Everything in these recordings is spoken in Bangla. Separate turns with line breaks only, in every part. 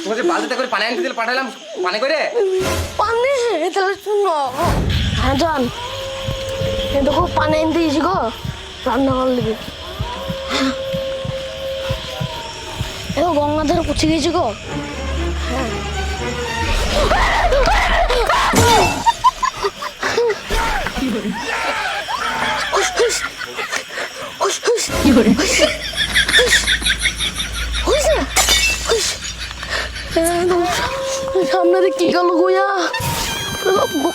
তোমাকে বালতিতে করে পানি আনতে দিলে পাঠালাম পানি করে
পানি তাহলে শুনো। হ্যাঁ জান, এই দেখো পানি এনে দিয়েছি গো রান্না করার লেগে। এবার গঙ্গাধার পৌঁছে গেছি গো। হ্যাঁ সামনে কি গেল গোয়া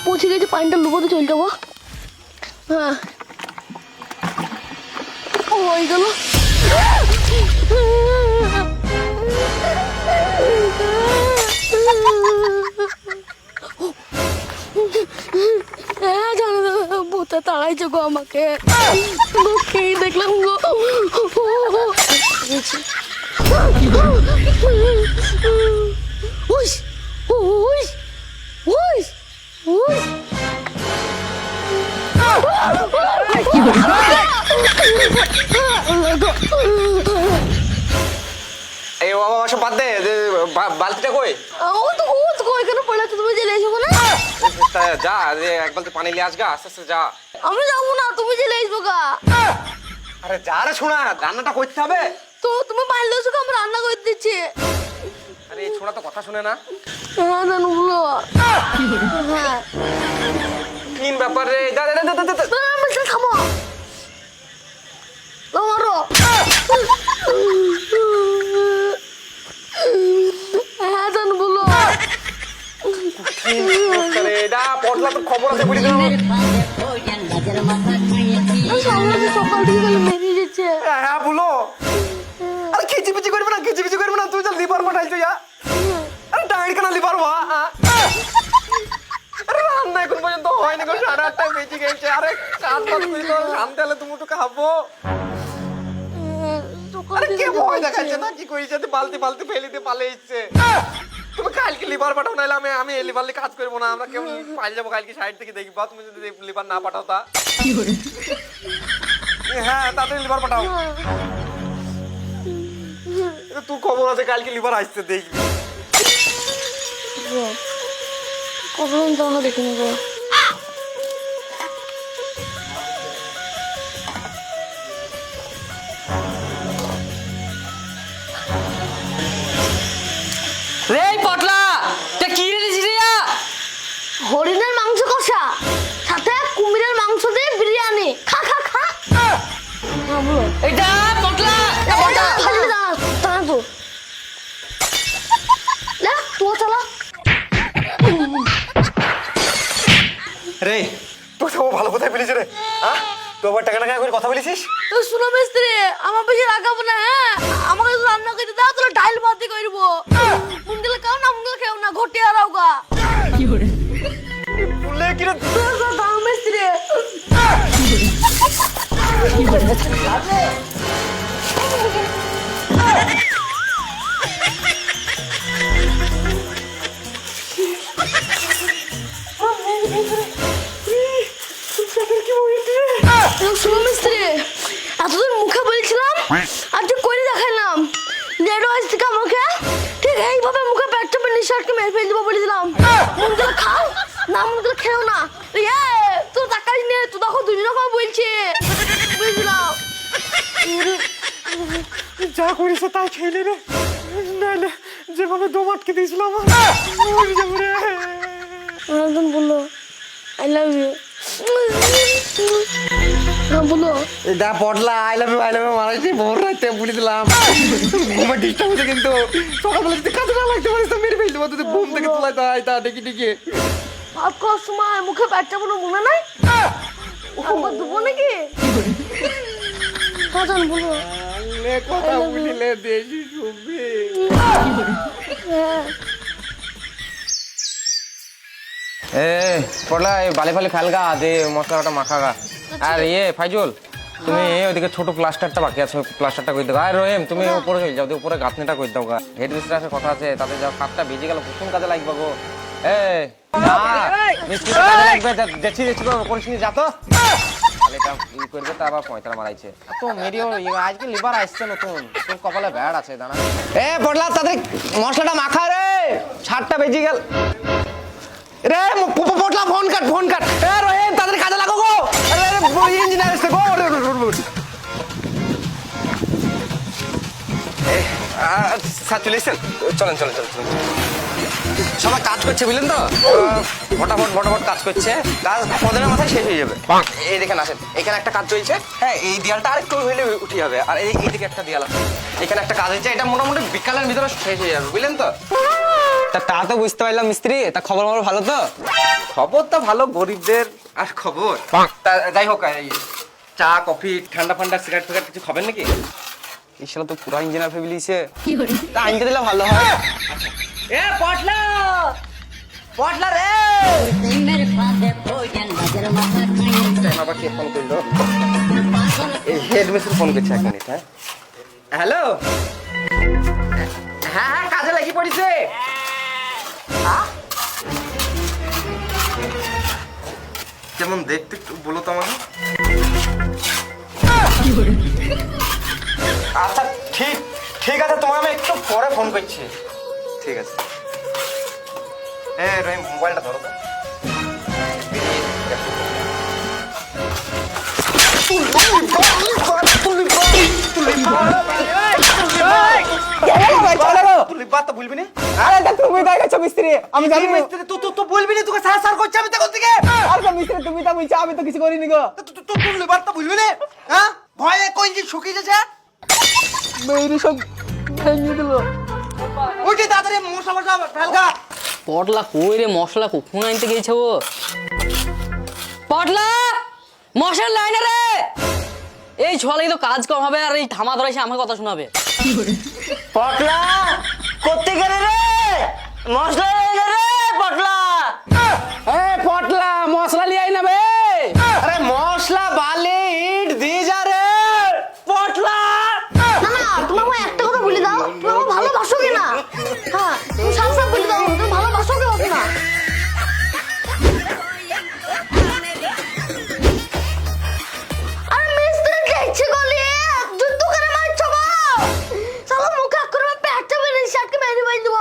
পৌঁছে গেছে, পানিটা লুকোতে চলে যাবো। হ্যাঁ হয়ে গেল। হ্যাঁ জানো ভূতে তাড়াইছে গো আমাকে, খেয়ে দেখলাম গো। উইস উইস উইস উইস
এই বাবা সব বাদ দে বালতিটা কই
এখানে পড়ে তুমি জেলে এসো না।
যা এক বালতি পানি নিয়ে আসগা আস্তে আস্তে যা।
আমি যাবো না, তুমি জেলে এসবো গা।
আরে যা রে শোনা, রান্নাটা করতে হবে
তো তুমি বাইরে এসো, আমি রান্না করে দিচ্ছি।
আরে এই ছোড়া তো কথা শুনে না।
হ্যাঁ জানো বলো। হ্যাঁ
তিন ব্যাপার রে, যা যা যা যা
থামো আমারও। হ্যাঁ জানো বলো।
পটলা তো খবর আছে বলি দিলাম।
সকাল থেকে বেরিয়ে যাচ্ছে।
হ্যাঁ বলো। আরে খিচিপিচি করবে না, খিচিপিচি করবে না, তুই যা লিভার পাঠাইছো যা। আরে ডাইরেক্ট কেন লিভার বা আরে রান্না এখন পর্যন্ত হয়নি গো, 8:30টায় বেজে গেছে। আরে কাজ বাজ করি তো শান্তি হলে তুমি তো খাবো। আরে কে ভয় দেখাচ্ছে না কি কইছে, বালতি বালতি ফেলে দিয়ে পালে এসছে। তুমি কালকে লিভার পাঠাও, নাহলে আমি এই লিভার নিয়ে কাজ করবো না। আমরা কেমন পাইলে যাবো কালকে সাইড থেকে দেখবা। তুমি যদি লিভার না পাঠাও তা হ্যাঁ তাড়াতাড়ি লিভার পাঠাও। তুই খবর আছে কালকে লিভার আসছে দেখবি।
কখন যাওয়া দেখে নেবো।
রে পটলা তে কি রে দিছিস?
হরিণের মাংস কষা সাথে কুমিরের মাংস দিয়ে বিরিয়ানি। খা খা খা।
এটা পটলা
রে তুই তো ভালো কোথায় পেলিস রে? হ্যাঁ তুই আবার টাকা টাকা করে কথা বলেছিস?
শুনো মিস্ত্রি, আমার বেশি রাখাবো না। হ্যাঁ আমাকে রান্না করতে দাও, তোরা ডাইল ভাতি করবো। মুন্দিলে খাও না, মুন্দিলে খেও না, ঘটে হারাও গা।
বলে কি রে
দাও মিস্ত্রি। শুনো মিস্ত্রি, এতদিন মুখে বলছিলাম আর যে করে দেখালাম, লেডো আজ থেকে আমাকে ঠিক এইভাবে মুখে পেট চাপে নিঃশ্বাসকে মেরে ফেলে দেবো বলেছিলাম। মুন্দিলে খাও না, মুন্দিলে খেও না। তোর টাকাই নে, তুই দেখো দুজন রকম বলছে বুঝলাম।
যা করিস তাই খেলে রে, নাহলে যেভাবে দম আটকে দিয়েছিলাম
একজন বললো আই লাভ ইউ। হ্যাঁ বলো।
এটা পটলা আই লাভ ইউ মারাইছি ভোর রাতে বলে দিলাম। ঘুমে ডিস্টার্ব হচ্ছে কিন্তু সকালবেলা যদি কাজে না লাগতে পারিস তো মেরে ফেলতে পারতো। তুই ঘুম থেকে তোলা তাই তা ডেকে ডেকে
ভাত খাওয়ার সময় মুখে পেট চাপানো মনে নাই? একবার দেবো নাকি? হ্যাঁ জান বলো।
কথা বুঝলে দেশি শুনবি। এ পড়লা এই বালি ফালি খালগা দে মশলাটা মাখাগা। আর ফাইজুল তুমি ওইদিকে ছোট প্লাস্টারটা বাকি আছে, প্লাস্টারটা করে দাও। আর রহিম তুমি উপরে চলে যাও, উপরে গাঁথনিটা করে দাও গা। হেড মিস্ত্রির কথা আছে, তাতে যাও। কাজটা বেজে গেল, কোন কাজে লাগবে গো? মিস্ত্রির কাজে লাগবে, দেখছি করিস নি যা তো। বালিটা ই করবে তা আবার পয়তারা মারাইছে তো মেরিও আজকে লিভার আসছে নতুন তোর কপালে ব্যাড আছে দাঁড়া এ পড়লা তাদের মশলাটা মাখা রে 7টা বেজে গেল রে পটলা ফোন কাট এ রোহিন তাদের কাজে লাগো গো আরে ইঞ্জিনিয়ার এসে গো স্যার চলে এসেছেন চলেন সবাই কাজ করছে বুঝলেন তো ফটাফট কাজ করছে কাজ পদের মাথায় শেষ হয়ে যাবে এই দেখেন আসেন এখানে একটা কাজ চলছে হ্যাঁ এই দেয়ালটা আরেকটু হইলে উঠে যাবে আর এইদিকে একটা দেয়াল আছে এখানে একটা কাজ হচ্ছে এটা মোটামুটি বিকালের ভিতরে শেষ হয়ে যাবে বুঝলেন তো তা তো বুঝতে পারলাম মিস্ত্রি তা খবর ভালো তো খবর তো ভালো গরিবদের আর খবর তা যাই হোক চা কফি ঠান্ডা ফান্ডা সিগারেট ফিগারেট কিছু খাবেন নাকি এই শালা তো পুরা ইঞ্জিনিয়ার ভেবে লিছে তা আনতে দিলে ভালো হয় এ পটলা রে বাবা কে ফোন করলো এই হেড মিস্ত্রি ফোন করছে 1 মিনিট হ্যালো হ্যাঁ কাজে লাগি পড়িছে কেমন দেখতে একটু বলো তো আমাকে আচ্ছা ঠিক আছে তোমার আমি একটু পরে ফোন করছি ঠিক আছে রহিম মোবাইলটা ধরো তো বলবি না আরে তুমি তাই গেছো মিস্ত্রি আমি জানি মিস্ত্রি তুই বলবি না তোকে সার করছে আমি তখন থেকে আর মিস্ত্রি তুমি তা বলছো আমি তো কিছু করিনি গো তুই বার্তা বলবি না হ্যাঁ ভয়ে কই যে শুকিয়ে যাচ্ছে মেয়ের সব ভেঙে দিল উঠে তাড়াতাড়ি মশলা ফেলগা
পটলা কই রে মশলা কখন আনতে গেছে ও পটলা মশলা লাইনে রে এই ছলাই তো কাজ কম হবে আর এই থামা ধরে আমাকে কথা শোনাবে
পটলা করতে গেলে রে মশলা লাইনে রে পটলা
পটলা মশলা লিয়াই না বে
আরে মশলা বালি ইট দিয়ে যা রে
পটলা
না তুমি আমাকে একটা কথা বলে দাও তুমি আমাকে ভালোবাসো কিনা হ্যাঁ তুমি সাফ বলে দাও তুমি ভালোবাসো কিনা আরে মিস্ত্রি দেখছি গলি যুদ্ধ করে মারছো গো সালা মুখে করে পেটটা মেরে শার্টকে মেরে দেব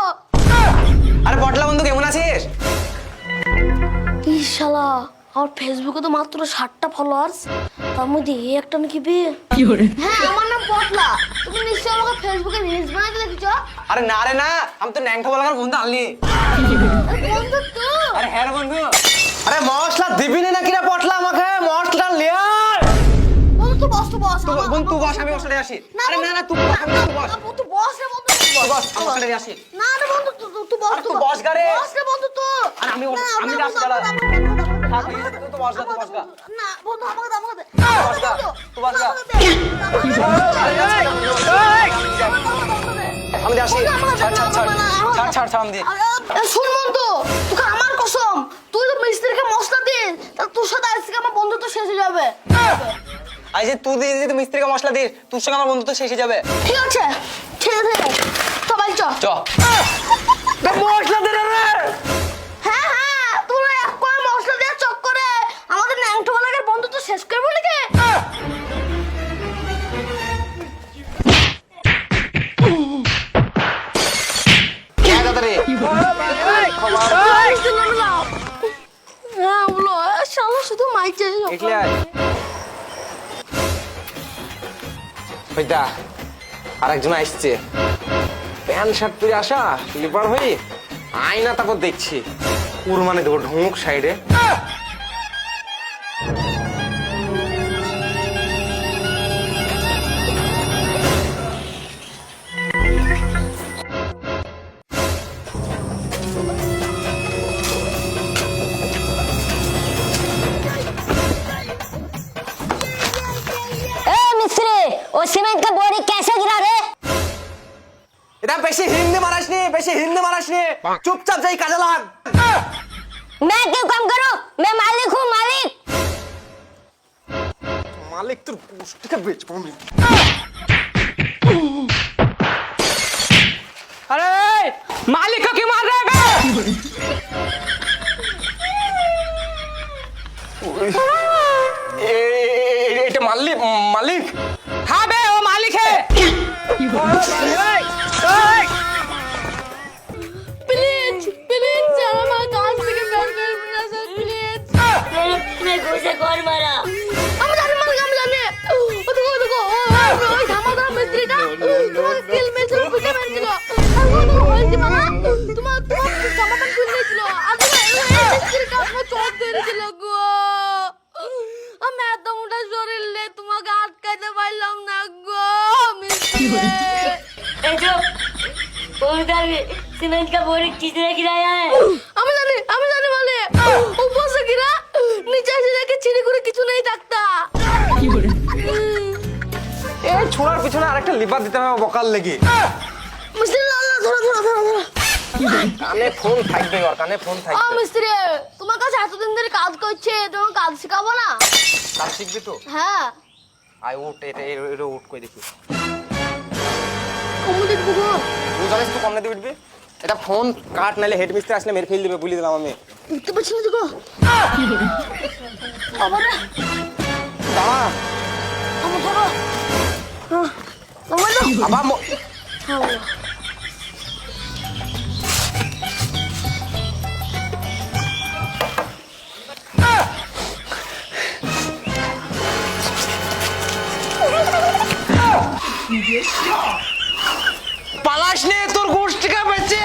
আরে পটলা বন্ধু কেমন আছিস
শালা আমার ফেসবুকে তো মাত্র 60টা ফলোয়ার্স তার মধ্যে এই একটা নাকি বিয়ে হ্যাঁ আমার নাম পটলা তুমি নিশ্চয়ই আমাকে ফেসবুকে রিলস বানাতে দেখেছো
আরে না রে না আমি তো ন্যাংটা বলার বন্ধু আনলি
বন্ধু তো
আরে হ্যাঁ রে বন্ধু আরে মশলা দিবি না নাকি রে পটলা আমাকে মশলা লিয়ার
বন্ধু তো বস
বন্ধু তুই বস আমি মশলা আসি আরে না তুই বস আমি তুই বস
তুই বস রে বন্ধু
তুই বস আমি মশলা আসি
না রে বন্ধু তুই বস
তুই বস গারে
বস রে বন্ধু তো
আরে আমি যাচ্ছি দাঁড়া তুই তো বস গা
না বন্ধু আমাকে দে
বস গা তুই বস গা আমি আসি ছাড় আমি দি
শুন বন্ধু তোকে আমার কসম তুই তো মিস্ত্রিকে মশলা দিস তা তোর সাথে আজকে আমার বন্ধুত্ব শেষ হয়ে যাবে
আই যে তুই দিয়ে যদি মিস্ত্রিকে মশলা দিস তোর সঙ্গে আমার বন্ধুত্ব শেষ হয়ে যাবে
ঠিক আছে তো ভাই চ
মশলা দে রে
হ্যাঁ তোরা এক করে মশলা দিয়ে চক করে আমাদের ন্যাংটোলাগের বন্ধুত্ব শেষ করবো নাকি হ্যাঁ বলো শালা শুধু মাইক
ওইটা আরেকজন আসছে প্যান্ট শার্ট পরে আসা লিপার হয়ে আয়না তারপর দেখছি কুরবানি দেবো ঢুক সাইডে
वो सीमेंट का बोरी कैसे गिरा रे
এটা বেশি হিন্দি মারাস নি চুপচাপ যাই কাজে লাগ
मैं क्यों काम करूं मैं मालिक हूं
मालिक তোর পুষ্টিকে বেচবো আমি
अरे मालिक को क्यों मार रहे हो
প্লিজ প্লিজ স্যার আমার কাজ থেকে বের করবেন না স্যার প্লিজ
मैं घुसे कौन मारा
আমি জানি মালিক আমি জানি ও দেখো ওই ধামাদার মিস্ত্রিটা তোমার কিল মেরেছিল বুঝে মেরেছিল আর ও তো হয়েছে মামা তোমার জামাটা খুলে দিয়েছিল আর তোমার এই মিস্ত্রিটা আমার চোখ ধরেছিল গো আমি এত মোটা শরীর নিয়ে তোমাকে আটকাতে পারলাম না গো মিস্ত্রি
ए जो उधर सीमेंट का बोरी किसने गिराया है
আমি জানি মানে উপর से गिरा नीचे से जाके छिड़ी করে কিছু নেই থাকতা
এই ছোড়ার পিছনে আরেকটা লিভার দিতে হবে বকাল লেগে।
মিস্ত্রি না ধরো
কানে ফোন থাকবে, ওর কানে ফোন
ও
থাকবে।
মিস্ত্রি তোমার কাছে এতদিন ধরে কাজ করছে তোমার কাজ শেখাবো না
কাজ শিখবি তো?
হ্যাঁ
আই উঠ, এটা উঠ কই দেখি।
কমু দেখবো গো
তুই জানিস তো কমনে দিবি? এটা ফোন কাট নাইলে হেড মিস্ত্রি আসলে মেরে ফেল দিবে বলে দিলাম আমি।
দেখতে পাচ্ছি না দেখো আবার
দাঁড়া,
আমার ধরো আমার দাও
আবার পালাস নে, তোর গোষ্ঠীকে বেঁচে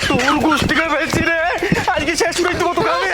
তোর গোষ্ঠীকে বেঁচে রে, আজকে শেষ করে দেবো তোকে আমি।